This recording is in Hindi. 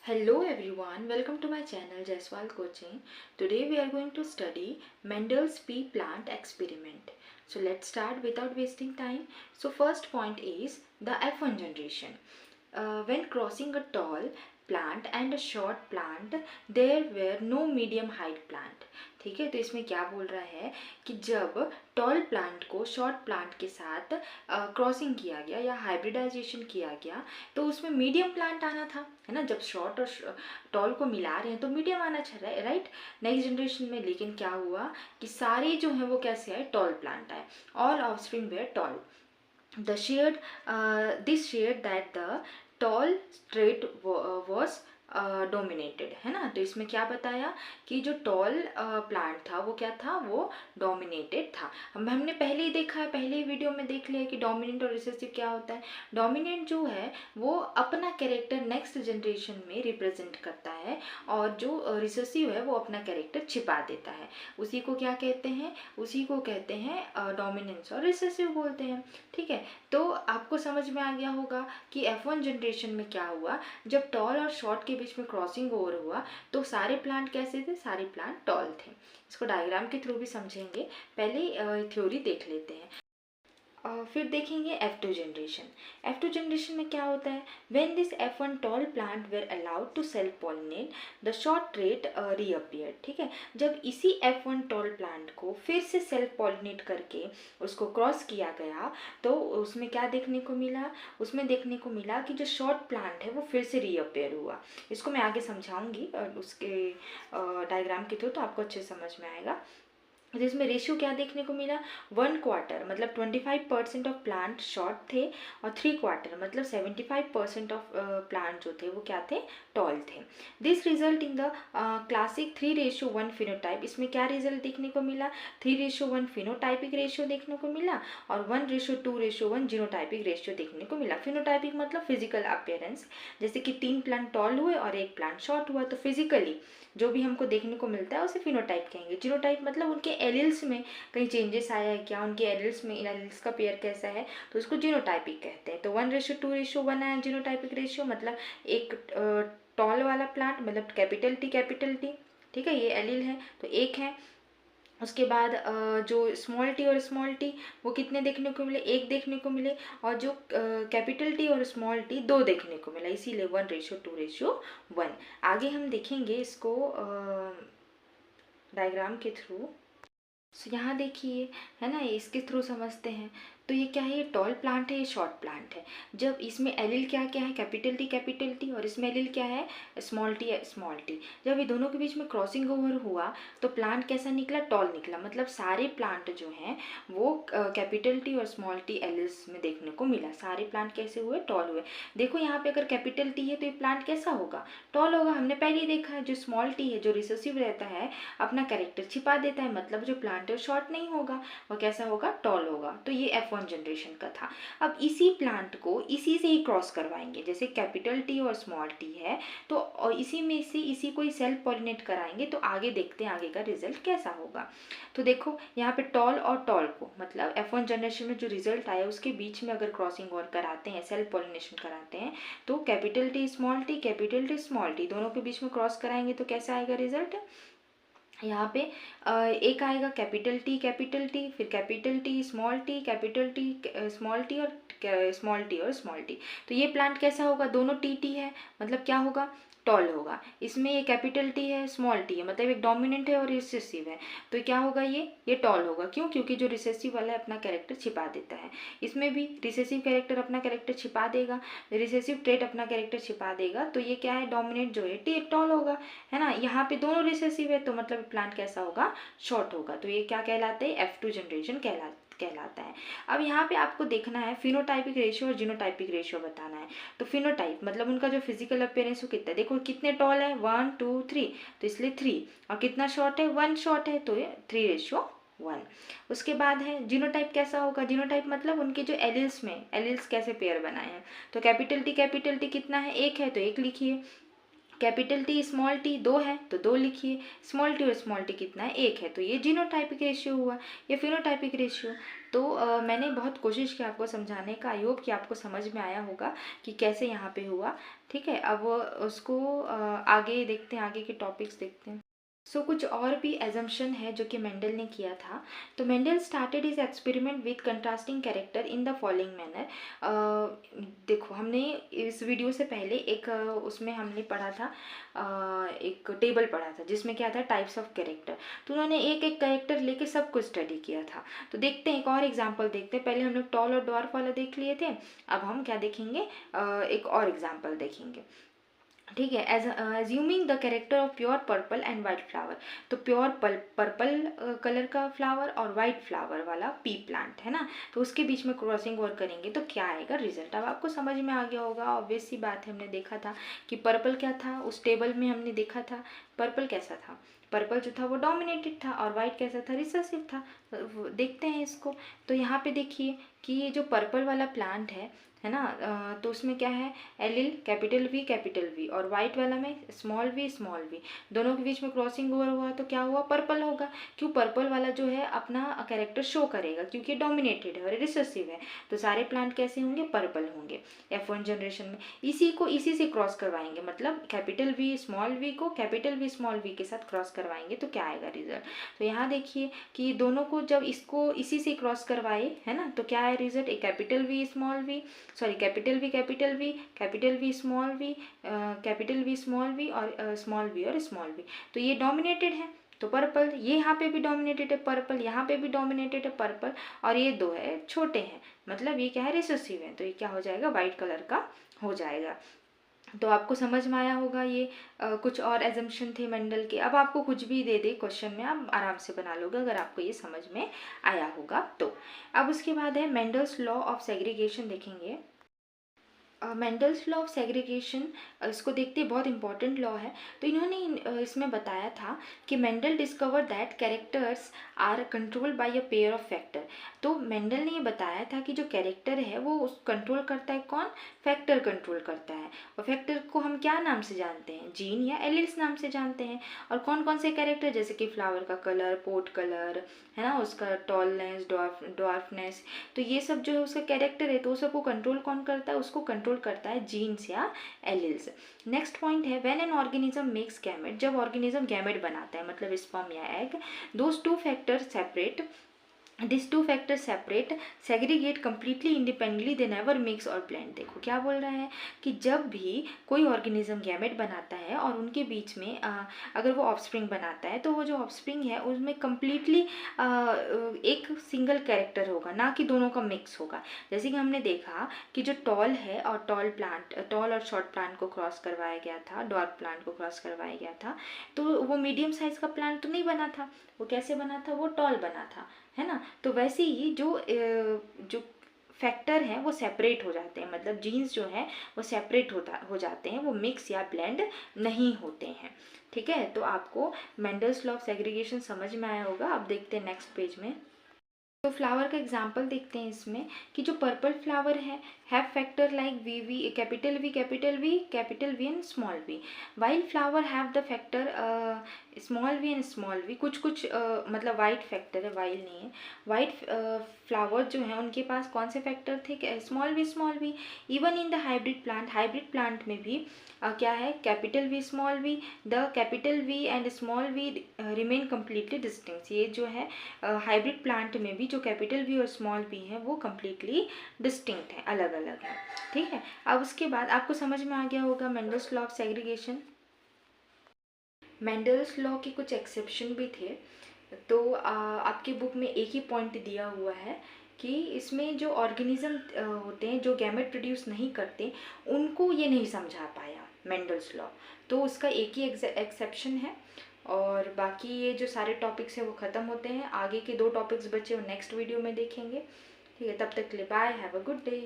Hello everyone, welcome to my channel Jaiswal Coaching. Today we are going to study Mendel's pea plant experiment. So let's start without wasting time. So first point is the F1 generation. When crossing a tall plant and a short plant, there were no medium height plant. ठीक है, तो इसमें क्या बोल रहा है कि जब टॉल प्लांट को शॉर्ट प्लांट के साथ क्रॉसिंग किया गया या हाइब्रिडाइजेशन किया गया तो उसमें मीडियम प्लांट आना था, है ना। जब शॉर्ट और टॉल को मिला रहे हैं तो मीडियम आना चाहिए, राइट, नेक्स्ट जनरेशन में। लेकिन क्या हुआ कि सारे जो हैं वो कैसे आए, टॉल प्लांट आए। All offspring were tall. The shared this shared that the tall trait was dominated, है ना। तो इसमें क्या बताया कि जो टॉल प्लांट था वो क्या था, वो डोमिनेटेड था। हमने पहले ही देखा है, पहले ही वीडियो में देख लिया कि डोमिनेंट और रिसेसिव क्या होता है। डोमिनेंट जो है वो अपना कैरेक्टर नेक्स्ट जनरेशन में रिप्रेजेंट करता है और जो रिसेसिव है वो अपना कैरेक्टर छिपा देता है। उसी को क्या कहते हैं, उसी को कहते हैं डोमिनेंस और रिसेसिव बोलते हैं। ठीक है, तो आपको समझ में आ गया होगा कि F1 जनरेशन में क्या हुआ, जब टॉल और शॉर्ट के बीच में क्रॉसिंग ओवर हुआ तो सारे प्लांट कैसे थे, सारे प्लांट टॉल थे। इसको डायग्राम के थ्रू भी समझेंगे, पहले थ्योरी देख लेते हैं। फिर देखेंगे F2 जनरेशन। F2 जनरेशन में क्या होता है, when this F1 tall plant were allowed to self pollinate the short trait reappear. ठीक है, जब इसी F1 टॉल प्लांट को फिर से सेल्फ पॉलिनेट करके उसको क्रॉस किया गया तो उसमें क्या देखने को मिला, उसमें देखने को मिला कि जो शॉर्ट प्लांट है वो फिर से रीअपियर हुआ। इसको मैं आगे समझाऊंगी उसके डायग्राम के थ्रू, तो आपको अच्छे समझ में आएगा। जिसमें रेशियो क्या देखने को मिला, 1/4 मतलब 25% ऑफ प्लांट शॉर्ट थे और 3/4 मतलब 75% ऑफ प्लांट जो थे वो क्या थे, टॉल थे। This result in the classic 3:1 phenotype. इसमें क्या रिजल्ट देखने को मिला, 3:1 फिनोटाइपिक रेशियो देखने को मिला और 1:2:1 जीनोटाइपिक रेशियो देखने को मिला। फिनोटाइपिक मतलब फिजिकल अपीयरेंस, जैसे कि 3 प्लांट टॉल हुए और 1 प्लांट शॉर्ट हुआ तो फिजिकली जो भी हमको देखने को मिलता है उसे फिनोटाइप कहेंगे। जीनोटाइप मतलब उनके एलिल्स में कहीं चेंजेस आया है क्या, उनके एलिल्स में एलिल्स का पेयर कैसा है, तो उसको जीनोटाइपिक कहते हैं। तो 1:2:1 आया जीनोटाइपिक रेशियो, मतलब एक टॉल वाला प्लांट मतलब कैपिटल टी, ठीक है, ये एलिल है तो एक है। उसके बाद जो स्मॉल टी और स्मॉल टी वो कितने देखने को मिले, एक देखने को मिले, और जो कैपिटल टी और स्मॉल टी 2 देखने को मिला, इसीलिए 1:2:1। आगे हम देखेंगे इसको डायग्राम के थ्रू। सो यहाँ देखिए, है ना, इसके थ्रू समझते हैं। तो ये क्या है, ये टॉल प्लांट है, ये शॉर्ट प्लांट है। जब इसमें एलिल क्या क्या है, कैपिटल टी और इसमें एलिल क्या है, स्मॉल टी। जब ये दोनों के बीच में क्रॉसिंग ओवर हुआ तो प्लांट कैसा निकला, टॉल निकला। मतलब सारे प्लांट जो हैं वो कैपिटल टी और स्मॉल टी एलिल्स में देखने को मिला। सारे प्लांट कैसे हुए, टॉल हुए। देखो यहाँ पे अगर कैपिटल टी है तो ये प्लांट कैसा होगा, टॉल होगा। हमने पहले ही देखा है, जो स्मॉल टी है जो रिसेसिव रहता है अपना कैरेक्टर छिपा देता है, मतलब जो प्लांट है शॉर्ट नहीं होगा, वो कैसा होगा, टॉल होगा। तो ये F1 जनरेशन का था। अब इसी प्लांट को इसी से ही क्रॉस करवाएंगे, जैसे कैपिटल टी और स्मॉल टी है तो और इसी में से इसी को ही सेल्फ पॉलिनेट कराएंगे। तो आगे देखते हैं आगे का रिजल्ट कैसा होगा। तो देखो यहाँ पे टॉल और टॉल को, मतलब F1 जनरेशन में जो रिजल्ट आया उसके बीच में अगर क्रॉसिंग और कराते हैं, सेल्फ पॉलिनेशन कराते हैं, तो कैपिटल टी स्मॉल टी दोनों के बीच में क्रॉस कराएंगे तो कैसा आएगा रिजल्ट। यहाँ पे एक आएगा कैपिटल टी, फिर capital T small T, capital T small T और स्मॉल टी। तो ये प्लांट कैसा होगा, दोनों टी है, मतलब क्या होगा, टॉल होगा। इसमें ये कैपिटल टी है, स्मॉल टी है, मतलब एक डोमिनेंट है और रिसेसिव है, तो क्या होगा, ये टॉल होगा। क्यों, क्योंकि जो रिसेसिव वाला है अपना कैरेक्टर छिपा देता है। इसमें भी रिसेसिव कैरेक्टर अपना कैरेक्टर छिपा देगा, रिसेसिव ट्रेट अपना कैरेक्टर छिपा देगा, तो ये क्या है, डोमिनेंट जो है टी टॉल होगा, है ना। यहाँ पे दोनों रिसेसिव है तो मतलब प्लांट कैसा होगा, शॉर्ट होगा। तो ये क्या कहलाते हैं, F2 जनरेशन कहलाता है। अब यहाँ पे आपको देखना है फिनोटाइपिक रेशियो और जीनोटाइपिक रेशियो बताना है। तो फिनोटाइप मतलब उनका जो फिजिकल अपीयरेंस वो कितना है, देखो कितने टॉल है, 1 2 3, तो इसलिए 3, और कितना शॉर्ट है, 1 शॉर्ट है, तो ये 3:1। उसके बाद है जीनोटाइप कैसा होगा, जीनोटाइप मतलब उनके जो एलिल्स कैसे पेयर बनाए हैं। तो कैपिटल टी कितना है, 1 है तो 1 लिखिए, कैपिटल टी स्मॉल टी 2 है तो 2 लिखिए, स्मॉल टी और स्मॉल टी कितना है, 1 है, तो ये जीनोटाइपिक रेशियो हुआ, ये फिनोटाइपिक रेशियो। तो मैंने बहुत कोशिश की आपको समझाने का। आई होप कि आपको समझ में आया होगा कि कैसे यहाँ पे हुआ। ठीक है, अब उसको आगे देखते हैं, आगे के टॉपिक्स देखते हैं। कुछ और भी एजम्पशन है जो कि मेंडल ने किया था। तो Mendel started his experiment with contrasting character in the following manner. देखो, हमने इस वीडियो से पहले एक उसमें हमने पढ़ा था, एक टेबल पढ़ा था जिसमें क्या था, टाइप्स ऑफ कैरेक्टर। तो उन्होंने एक एक कैरेक्टर लेके सब कुछ स्टडी किया था। तो देखते हैं, एक और एग्जाम्पल देखते हैं। पहले हम लोग टॉल और डॉर्फ वाला देख लिए थे, अब हम क्या देखेंगे, एक और एग्जाम्पल देखेंगे। ठीक है, assuming the character of pure purple and white flower. तो प्योर पर्पल कलर का फ्लावर और वाइट फ्लावर वाला पी प्लांट है ना, तो उसके बीच में क्रॉसिंग ओवर करेंगे तो क्या आएगा रिजल्ट। अब आपको समझ में आ गया होगा, ऑब्वियस सी बात है। हमने देखा था कि पर्पल क्या था, उस टेबल में हमने देखा था पर्पल कैसा था। पर्पल जो था वो डोमिनेटेड था और वाइट कैसा था, रिसेसिव था। देखते हैं इसको। तो यहाँ पे देखिए कि ये जो पर्पल वाला प्लांट है ना, तो उसमें क्या है, एलिल कैपिटल वी और वाइट वाला में स्मॉल वी, दोनों के बीच में क्रॉसिंग ओवर हुआ तो क्या हुआ, पर्पल होगा। क्यों, पर्पल वाला जो है अपना कैरेक्टर शो करेगा क्योंकि डोमिनेटेड है और रिसेसिव है। तो सारे प्लांट कैसे होंगे, पर्पल होंगे F1 जनरेशन में। इसी से क्रॉस करवाएंगे, मतलब कैपिटल वी स्मॉल वी को कैपिटल वी स्मॉल वी के साथ क्रॉस करवाएंगे तो क्या आएगा रिजल्ट। तो यहाँ देखिए कि दोनों को जब इसको इसी से क्रॉस करवाए है ना, तो क्या है रिजल्ट, एक capital v small v, sorry capital v small v, capital v small v और स्मॉल वी। तो ये डोमिनेटेड है तो पर्पल, ये यहाँ पे भी डोमिनेटेड है पर्पल, यहाँ पे भी डोमिनेटेड है पर्पल, और ये दो है छोटे हैं, मतलब ये क्या है, रिसेसिव है। तो ये क्या हो जाएगा, वाइट कलर का हो जाएगा। तो आपको समझ में आया होगा। ये कुछ और एजम्पशन थे मेंडल के। अब आपको कुछ भी दे दे क्वेश्चन में, आप आराम से बना लोगे अगर आपको ये समझ में आया होगा तो। अब उसके बाद है मेंडल्स लॉ ऑफ सेग्रीगेशन देखेंगे। मेंडल्स लॉ ऑफ सेग्रीगेशन, इसको देखते बहुत इंपॉर्टेंट लॉ है। तो इन्होंने इसमें बताया था कि Mendel discover that characters are controlled by a pair of factor. तो मेंडल ने ये बताया था कि जो कैरेक्टर है वो उस कंट्रोल करता है, कौन, फैक्टर कंट्रोल करता है। और फैक्टर को हम क्या नाम से जानते हैं, जीन या एलिल्स नाम से जानते हैं। और कौन कौन से कैरेक्टर, जैसे कि फ्लावर का कलर, पोट कलर है ना, उसका टॉलनेस, डॉर्फनेस, तो ये सब जो है उसका कैरेक्टर है। तो उस सबको कंट्रोल कौन करता है, उसको कंट्रोल करता है जीन्स या एलिल्स। नेक्स्ट पॉइंट है when an organism makes gamete. जब ऑर्गेनिज्म गैमेट बनाता है, मतलब स्पर्म या egg, those two factors separate, these two factors separate, segregate completely independently, they never mix or blend। देखो क्या बोल रहा है कि जब भी कोई ऑर्गेनिज्म गैमेट बनाता है और उनके बीच में अगर वो ऑफस्प्रिंग बनाता है, तो वो जो ऑफस्प्रिंग है उसमें कम्प्लीटली एक सिंगल कैरेक्टर होगा, ना कि दोनों का मिक्स होगा। जैसे कि हमने देखा कि जो टॉल है और टॉल और शॉर्ट प्लांट को क्रॉस करवाया गया था, डॉर्फ प्लांट को क्रॉस करवाया गया था, तो वो मीडियम साइज का प्लांट तो नहीं बना था। वो कैसे बना था, वो टॉल बना था, है ना। तो वैसे ही जो फैक्टर हैं वो सेपरेट हो जाते हैं, मतलब जीन्स जो है वो सेपरेट हो जाते हैं, वो मिक्स या ब्लेंड नहीं होते हैं। ठीक है, तो आपको मेंडल्स लॉ ऑफ सेग्रीगेशन समझ में आया होगा। अब देखते हैं नेक्स्ट पेज में। तो फ्लावर का एग्जाम्पल देखते हैं इसमें कि जो पर्पल फ्लावर है have factor like v capital v and small v. White flower have the factor small v and small v. कुछ मतलब वाइट फैक्टर है, वाइल नहीं है। वाइट फ्लावर जो है उनके पास कौन से फैक्टर थे, small v. Even in the hybrid plant में भी क्या है, capital v small v, the capital v and small v remain completely distinct. ये जो है हाइब्रिड प्लांट में भी जो कैपिटल वी और स्मॉल वी है वो कम्प्लीटली डिस्टिंक्ट है, अलग अलग है। ठीक है, अब उसके बाद आपको समझ में आ गया होगा Mendel's law of segregation. Mendel's law के कुछ एक्सेप्शन भी थे। तो आपकी बुक में एक ही पॉइंट दिया हुआ है कि इसमें जो ऑर्गेनिज्म होते हैं जो गैमेट प्रोड्यूस नहीं करते, उनको ये नहीं समझा पाया मेंडल्स लॉ। तो उसका एक ही एक्सेप्शन है, और बाकी ये जो सारे टॉपिक्स हैं वो ख़त्म होते हैं। आगे के 2 टॉपिक्स बचे वो नेक्स्ट वीडियो में देखेंगे। ठीक है, तब तक के लिए bye, have a good day.